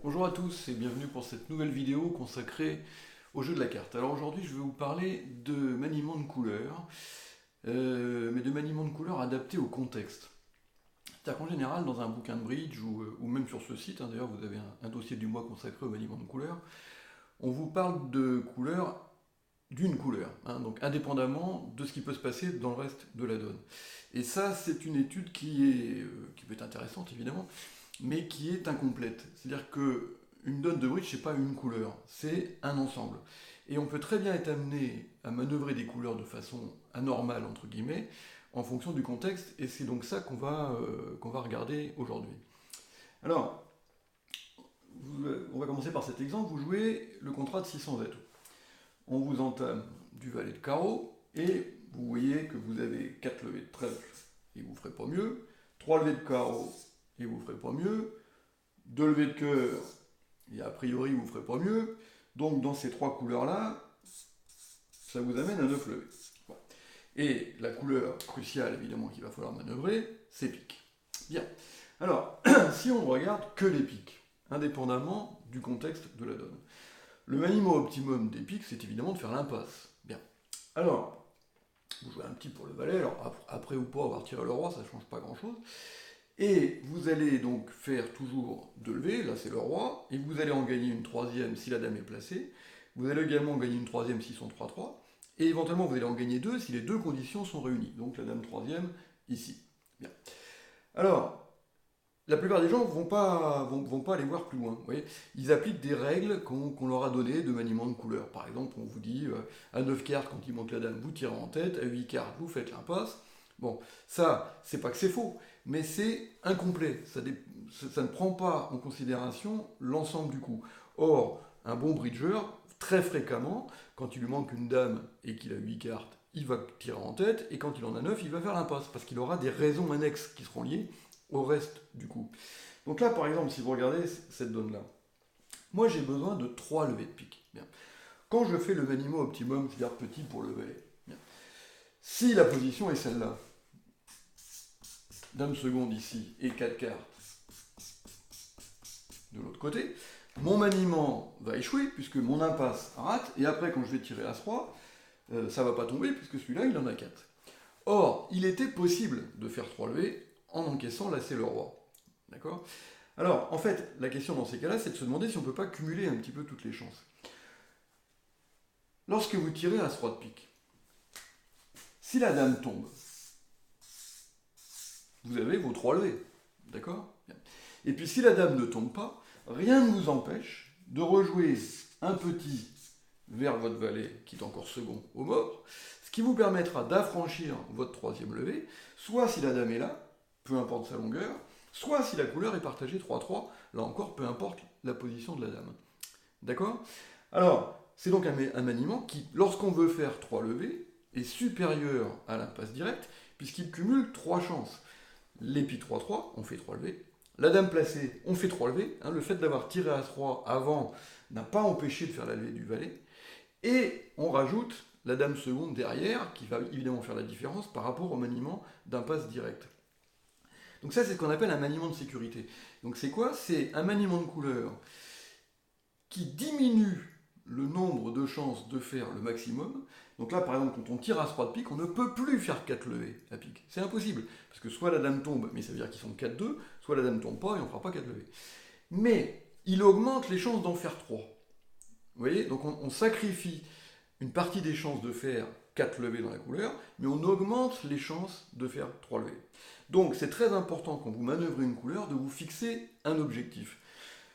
Bonjour à tous et bienvenue pour cette nouvelle vidéo consacrée au jeu de la carte. Alors aujourd'hui je vais vous parler de maniement de couleurs, mais de maniement de couleurs adapté au contexte. C'est-à-dire qu'en général dans un bouquin de bridge ou même sur ce site, d'ailleurs vous avez un dossier du mois consacré au maniement de couleurs, on vous parle de couleurs d'une couleur, donc indépendamment de ce qui peut se passer dans le reste de la donne. Et ça c'est une étude qui peut être intéressante évidemment, mais qui est incomplète. C'est-à-dire que une donne de bridge, c'est pas une couleur, c'est un ensemble. Et on peut très bien être amené à manœuvrer des couleurs de façon anormale, entre guillemets, en fonction du contexte, et c'est donc ça qu'on va regarder aujourd'hui. Alors, on va commencer par cet exemple. Vous jouez le contrat de 600 atouts. On vous entame du valet de carreau, et vous voyez que vous avez 4 levées de trèfle, et vous ne ferez pas mieux, 3 levées de carreau, et vous ne ferez pas mieux, 2 levées de cœur, et a priori vous ne ferez pas mieux, donc dans ces trois couleurs-là, ça vous amène à 9 levées. Bon. Et la couleur cruciale, évidemment, qu'il va falloir manœuvrer, c'est pique. Bien. Alors, si on ne regarde que les piques, indépendamment du contexte de la donne, le maniement optimum des piques, c'est évidemment de faire l'impasse. Bien. Alors, vous jouez un petit pour le valet, alors après ou pas avoir tiré le roi, ça ne change pas grand-chose. Et vous allez donc faire toujours 2 levées, là c'est le roi, et vous allez en gagner une troisième si la dame est placée. Vous allez également en gagner une troisième s'ils sont 3-3, et éventuellement vous allez en gagner 2 si les deux conditions sont réunies. Donc la dame troisième ici. Bien. Alors, la plupart des gens vont pas aller voir plus loin. Vous voyez, ils appliquent des règles qu'on leur a données de maniement de couleurs. Par exemple, on vous dit à 9 cartes, quand il manque la dame, vous tirez en tête, à 8 cartes, vous faites l'impasse. Bon, ça, c'est pas que c'est faux, mais c'est incomplet. Ça ne prend pas en considération l'ensemble du coup. Or, un bon bridger, très fréquemment, quand il lui manque une dame et qu'il a 8 cartes, il va tirer en tête, et quand il en a 9, il va faire l'impasse, parce qu'il aura des raisons annexes qui seront liées au reste du coup. Donc là, par exemple, si vous regardez cette donne-là, moi j'ai besoin de 3 levées de pique. Bien. Quand je fais le maniement optimum, c'est-à-dire petit pour le valet, bien. Si la position est celle-là, dame seconde ici et 4 cartes de l'autre côté, mon maniement va échouer puisque mon impasse rate, et après quand je vais tirer As-3, ça va pas tomber puisque celui-là il en a 4. Or, il était possible de faire 3 levées en encaissant l'As et le roi. D'accord? Alors, en fait, la question dans ces cas-là, c'est de se demander si on ne peut pas cumuler un petit peu toutes les chances. Lorsque vous tirez As-3 de pique, si la dame tombe, vous avez vos 3 levées. D'accord? Et puis si la dame ne tombe pas, rien ne vous empêche de rejouer un petit vers votre valet, qui est encore second au mort, ce qui vous permettra d'affranchir votre troisième levée, soit si la dame est là, peu importe sa longueur, soit si la couleur est partagée 3-3, là encore, peu importe la position de la dame. D'accord? Alors, c'est donc un maniement qui, lorsqu'on veut faire 3 levées, est supérieur à l'impasse directe, puisqu'il cumule 3 chances. L'épi 3-3, on fait 3 levées. La dame placée, on fait 3 levées. Le fait d'avoir tiré As-3 avant n'a pas empêché de faire la levée du valet. Et on rajoute la dame seconde derrière, qui va évidemment faire la différence par rapport au maniement d'impasse directe. Donc ça, c'est ce qu'on appelle un maniement de sécurité. Donc c'est quoi? C'est un maniement de couleur qui diminue le nombre de chances de faire le maximum. Donc là, par exemple, quand on tire As-3 de pique, on ne peut plus faire 4 levées à pique. C'est impossible, parce que soit la dame tombe, mais ça veut dire qu'ils sont 4-2, soit la dame tombe pas et on ne fera pas 4 levées. Mais il augmente les chances d'en faire 3. Vous voyez? Donc on sacrifie une partie des chances de faire 4 levées dans la couleur, mais on augmente les chances de faire 3 levées. Donc c'est très important quand vous manœuvrez une couleur de vous fixer un objectif.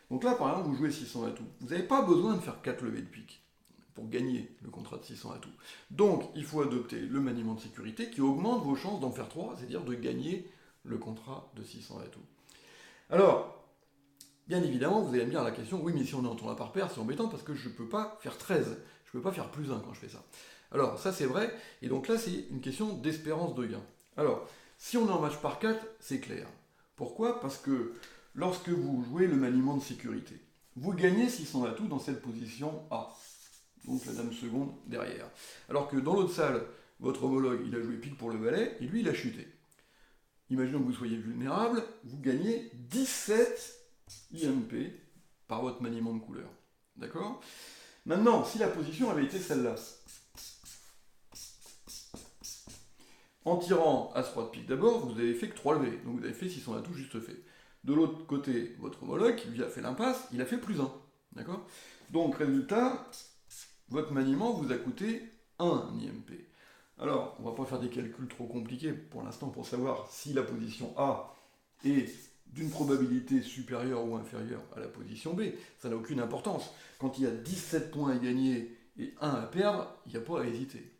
Donc là, par exemple, vous jouez 600 atouts. Vous n'avez pas besoin de faire 4 levées de pique pour gagner le contrat de 600 atouts. Donc il faut adopter le maniement de sécurité qui augmente vos chances d'en faire 3, c'est-à-dire de gagner le contrat de 600 atouts. Alors, bien évidemment, vous allez me dire la question, oui, mais si on est en tournoi par paire, c'est embêtant parce que je ne peux pas faire 13. Je ne peux pas faire plus 1 quand je fais ça. Alors, ça c'est vrai, et donc là, c'est une question d'espérance de gain. Alors, si on est en match par 4, c'est clair. Pourquoi? Parce que lorsque vous jouez le maniement de sécurité, vous gagnez 600 atouts dans cette position A. Donc la dame seconde derrière. Alors que dans l'autre salle, votre homologue, il a joué pique pour le valet, et lui, il a chuté. Imaginons que vous soyez vulnérable, vous gagnez 17 IMP par votre maniement de couleur. D'accord? Maintenant, si la position avait été celle-là, en tirant As-Roi de pique d'abord, vous avez fait que 3 levées, donc vous avez fait 600 atouts juste fait. De l'autre côté, votre homologue, qui lui a fait l'impasse, il a fait +1. D'accord? Donc, résultat, votre maniement vous a coûté 1 IMP. Alors, on ne va pas faire des calculs trop compliqués pour l'instant pour savoir si la position A est d'une probabilité supérieure ou inférieure à la position B. Ça n'a aucune importance. Quand il y a 17 points à gagner et 1 à perdre, il n'y a pas à hésiter.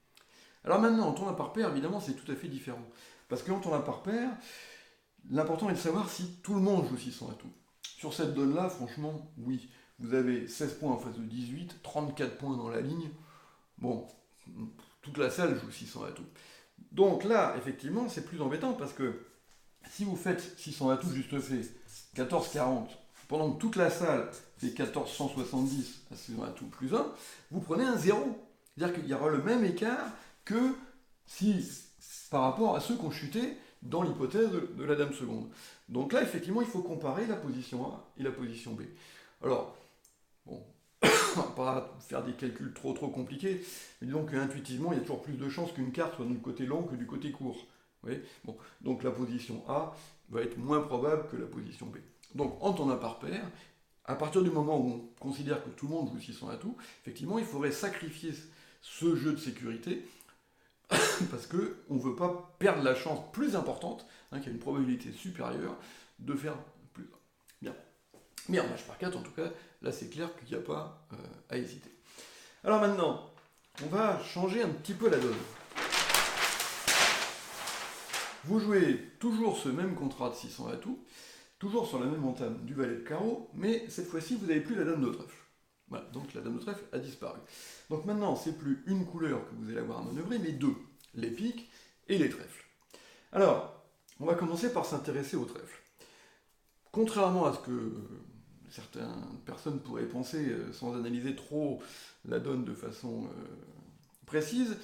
Alors maintenant, en tournoi par paire, évidemment, c'est tout à fait différent. Parce qu'en tournoi par paire, l'important est de savoir si tout le monde joue 600 atouts. Sur cette donne-là, franchement, oui. Vous avez 16 points en face de 18, 34 points dans la ligne. Bon, toute la salle joue 600 atouts. Donc là, effectivement, c'est plus embêtant parce que si vous faites 600 atouts juste fait, 14,40, pendant que toute la salle fait 14,170 à 600 atouts plus 1, vous prenez un 0. C'est-à-dire qu'il y aura le même écart que si, par rapport à ceux qui ont chuté dans l'hypothèse de la dame seconde. Donc là, effectivement, il faut comparer la position A et la position B. Alors, bon, on va pas faire des calculs trop compliqués, mais disons qu'intuitivement, il y a toujours plus de chances qu'une carte soit du côté long que du côté court. Vous voyez, bon, donc la position A va être moins probable que la position B. Donc en tournoi par paire, à partir du moment où on considère que tout le monde joue 600 atouts, effectivement, il faudrait sacrifier ce jeu de sécurité parce qu'on ne veut pas perdre la chance plus importante, qui a une probabilité supérieure, de faire plus. Bien. Mais en match par 4, en tout cas, là c'est clair qu'il n'y a pas à hésiter. Alors maintenant, on va changer un petit peu la donne. Vous jouez toujours ce même contrat de 600 atouts, toujours sur la même entame du valet de carreau, mais cette fois-ci, vous n'avez plus la dame de trèfle. Voilà, donc la dame de trèfle a disparu. Donc maintenant, c'est plus une couleur que vous allez avoir à manœuvrer, mais deux, les piques et les trèfles. Alors, on va commencer par s'intéresser aux trèfles. Contrairement à ce que certaines personnes pourraient penser sans analyser trop la donne de façon précise,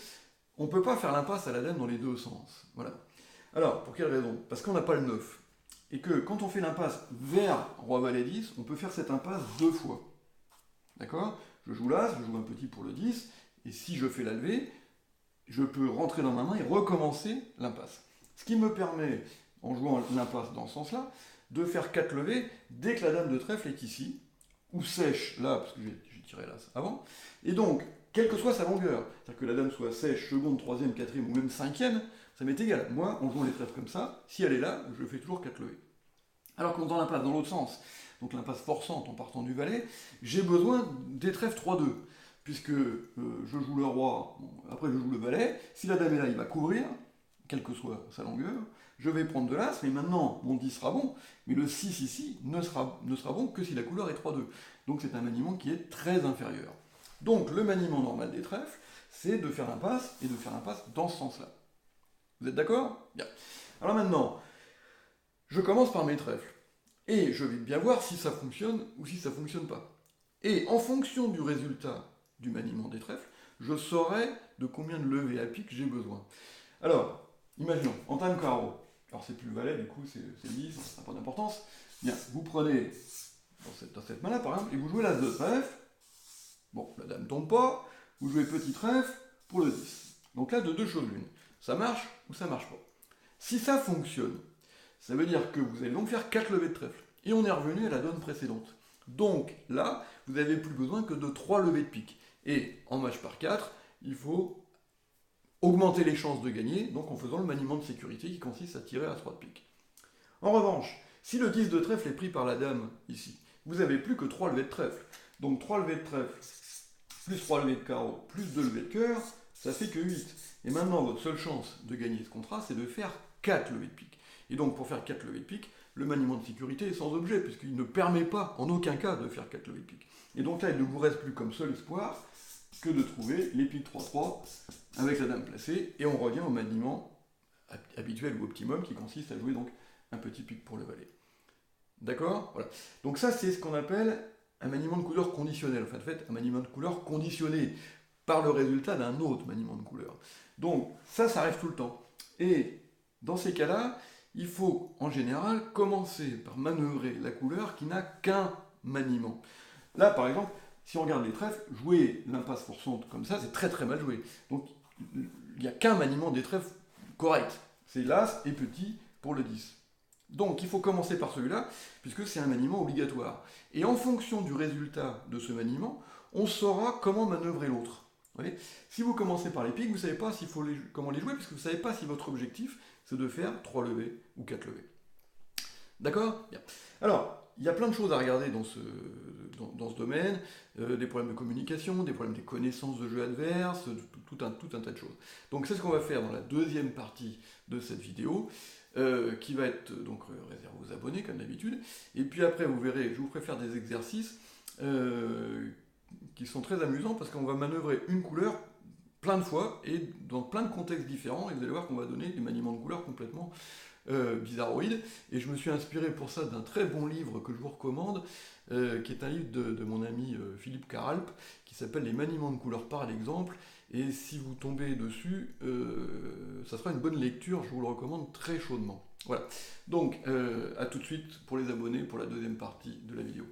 on ne peut pas faire l'impasse à la dame dans les deux sens. Voilà. Alors, pour quelle raison? Parce qu'on n'a pas le 9. Et que quand on fait l'impasse vers Roi-Valet 10, on peut faire cette impasse deux fois. D'accord? Je joue l'As, je joue un petit pour le 10, et si je fais la levée, je peux rentrer dans ma main et recommencer l'impasse. Ce qui me permet, en jouant l'impasse dans ce sens-là, de faire 4 levées dès que la dame de trèfle est ici, ou sèche là, parce que j'ai tiré l'As avant, et donc, quelle que soit sa longueur, c'est-à-dire que la dame soit sèche, seconde, troisième, quatrième ou même cinquième, ça m'est égal. Moi, en jouant les trèfles comme ça, si elle est là, je fais toujours 4 levées. Alors que dans l'impasse dans l'autre sens, donc l'impasse forçante en partant du valet, j'ai besoin des trèfles 3-2, puisque je joue le roi, bon, après je joue le valet, si la dame est là, il va couvrir, quelle que soit sa longueur, je vais prendre de l'As, mais maintenant mon 10 sera bon, mais le 6 ici ne sera bon que si la couleur est 3-2. Donc c'est un maniement qui est très inférieur. Donc le maniement normal des trèfles, c'est de faire l'impasse, et de faire l'impasse dans ce sens-là. Vous êtes d'accord? Bien. Alors maintenant, je commence par mes trèfles. Et je vais bien voir si ça fonctionne ou si ça ne fonctionne pas. Et en fonction du résultat du maniement des trèfles, je saurai de combien de levées à pique j'ai besoin. Alors, imaginons, entame carreau. Alors c'est plus le valet, du coup c'est 10, ça n'a pas d'importance. Bien, vous prenez dans cette main-là par exemple, et vous jouez l'As de trèfle. Bon, la dame ne tombe pas, vous jouez petit trèfle pour le 10. Donc là, de deux choses l'une. Ça marche ou ça marche pas. Si ça fonctionne, ça veut dire que vous allez donc faire 4 levées de trèfle. Et on est revenu à la donne précédente. Donc là, vous n'avez plus besoin que de 3 levées de pique. Et en match par 4, il faut augmenter les chances de gagner, donc en faisant le maniement de sécurité qui consiste à tirer à 3 de pique. En revanche, si le 10 de trèfle est pris par la dame ici, vous n'avez plus que 3 levées de trèfle. Donc 3 levées de trèfle, plus 3 levées de carreau, plus 2 levées de cœur, ça fait que 8. Et maintenant, votre seule chance de gagner ce contrat, c'est de faire 4 levées de pique. Et donc, pour faire 4 levées de pique, le maniement de sécurité est sans objet, puisqu'il ne permet pas, en aucun cas, de faire 4 levées de pique. Et donc là, il ne vous reste plus comme seul espoir que de trouver les piques 3-3 avec la dame placée, et on revient au maniement habituel ou optimum, qui consiste à jouer donc un petit pique pour le valet. D'accord? Voilà. Donc ça, c'est ce qu'on appelle un maniement de couleur conditionnel. Enfin, en fait, un maniement de couleur conditionné par le résultat d'un autre maniement de couleur. Donc ça arrive tout le temps. Et dans ces cas-là, il faut en général commencer par manœuvrer la couleur qui n'a qu'un maniement. Là, par exemple, si on regarde les trèfles, jouer l'impasse forçante comme ça, c'est très très mal joué. Donc, il n'y a qu'un maniement des trèfles correct. C'est l'As et petit pour le 10. Donc, il faut commencer par celui-là, puisque c'est un maniement obligatoire. Et en fonction du résultat de ce maniement, on saura comment manœuvrer l'autre. Si vous commencez par les piques, vous ne savez pas comment les jouer, puisque vous ne savez pas si votre objectif, c'est de faire 3 levées ou 4 levées. D'accord ? Bien. Alors, il y a plein de choses à regarder dans ce domaine, des problèmes de communication, des problèmes des connaissances de jeu adverse, tout un tas de choses. Donc c'est ce qu'on va faire dans la deuxième partie de cette vidéo, qui va être donc réservée aux abonnés comme d'habitude. Et puis après, vous verrez, je vous ferai faire des exercices qui sont très amusants parce qu'on va manœuvrer une couleur plein de fois et dans plein de contextes différents, et vous allez voir qu'on va donner des maniements de couleurs complètement bizarroïde, et je me suis inspiré pour ça d'un très bon livre que je vous recommande, qui est un livre de mon ami Philippe Caralp, qui s'appelle Les maniements de couleurs par l'exemple, et si vous tombez dessus, ça sera une bonne lecture, je vous le recommande très chaudement. Voilà, donc à tout de suite pour les abonnés pour la deuxième partie de la vidéo.